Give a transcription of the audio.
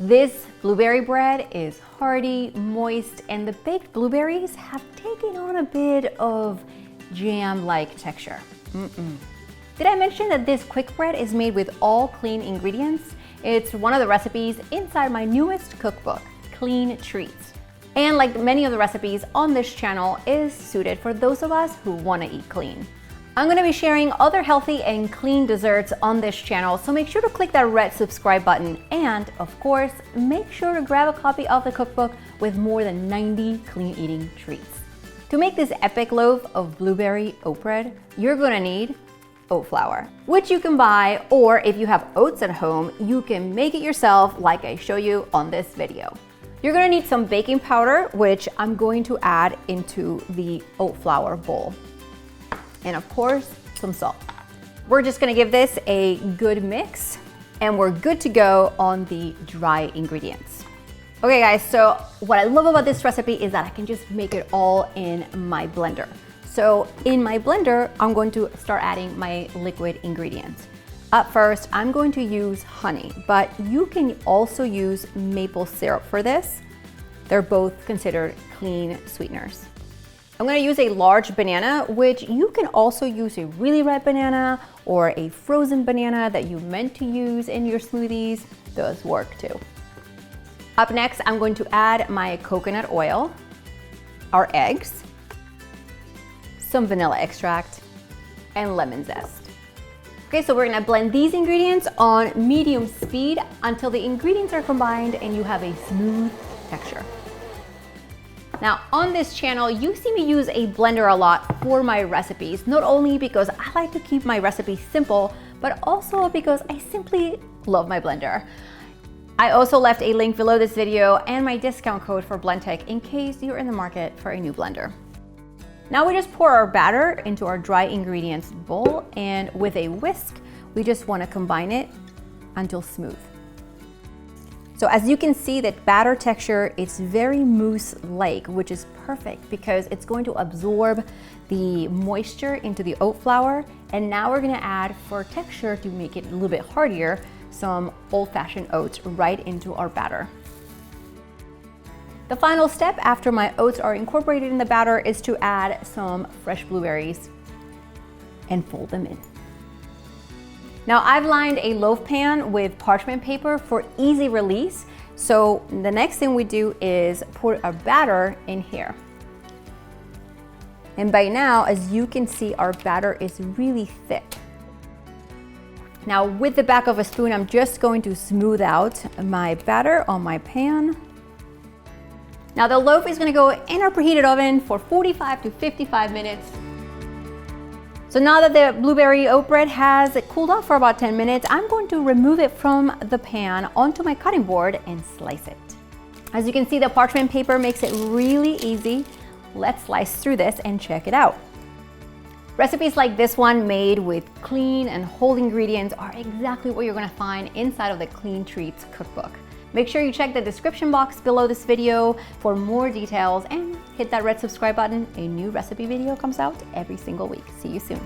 This blueberry bread is hearty, moist, and the baked blueberries have taken on a bit of jam-like texture. Did I mention that this quick bread is made with all clean ingredients? It's one of the recipes inside my newest cookbook, Clean Treats. And like many of the recipes on this channel, is suited for those of us who want to eat clean. I'm going to be sharing other healthy and clean desserts on this channel, so make sure to click that red subscribe button, and of course, make sure to grab a copy of the cookbook with more than 90 clean eating treats. To make this epic loaf of blueberry oat bread, you're going to need oat flour, which you can buy, or if you have oats at home, you can make it yourself like I show you on this video. You're going to need some baking powder, which I'm going to add into the oat flour bowl. And of course, some salt. We're just gonna give this a good mix, and we're good to go on the dry ingredients. Okay guys, so what I love about this recipe is that I can just make it all in my blender. So in my blender, I'm going to start adding my liquid ingredients. At first, I'm going to use honey, but you can also use maple syrup for this. They're both considered clean sweeteners. I'm going to use a large banana, which you can also use a really red banana or a frozen banana that you meant to use in your smoothies. Those work too. Up next, I'm going to add my coconut oil, our eggs, some vanilla extract, and lemon zest. Okay, so we're going to blend these ingredients on medium speed until the ingredients are combined and you have a smooth texture. Now on this channel, you see me use a blender a lot for my recipes, not only because I like to keep my recipes simple, but also because I simply love my blender. I also left a link below this video and my discount code for BlendTech in case you're in the market for a new blender. Now we just pour our batter into our dry ingredients bowl, and with a whisk, we just want to combine it until smooth. So as you can see, that batter texture is very mousse-like, which is perfect because it's going to absorb the moisture into the oat flour. And now we're gonna add, for texture to make it a little bit heartier, some old-fashioned oats right into our batter. The final step after my oats are incorporated in the batter is to add some fresh blueberries and fold them in. Now I've lined a loaf pan with parchment paper for easy release. So the next thing we do is pour our batter in here. And by now, as you can see, our batter is really thick. Now with the back of a spoon, I'm just going to smooth out my batter on my pan. Now the loaf is gonna go in our preheated oven for 45 to 55 minutes. So now that the blueberry oat bread has cooled off for about 10 minutes, I'm going to remove it from the pan onto my cutting board and slice it. As you can see, the parchment paper makes it really easy. Let's slice through this and check it out. Recipes like this one made with clean and whole ingredients are exactly what you're gonna find inside of the Clean Treats cookbook. Make sure you check the description box below this video for more details, and hit that red subscribe button. A new recipe video comes out every single week. See you soon.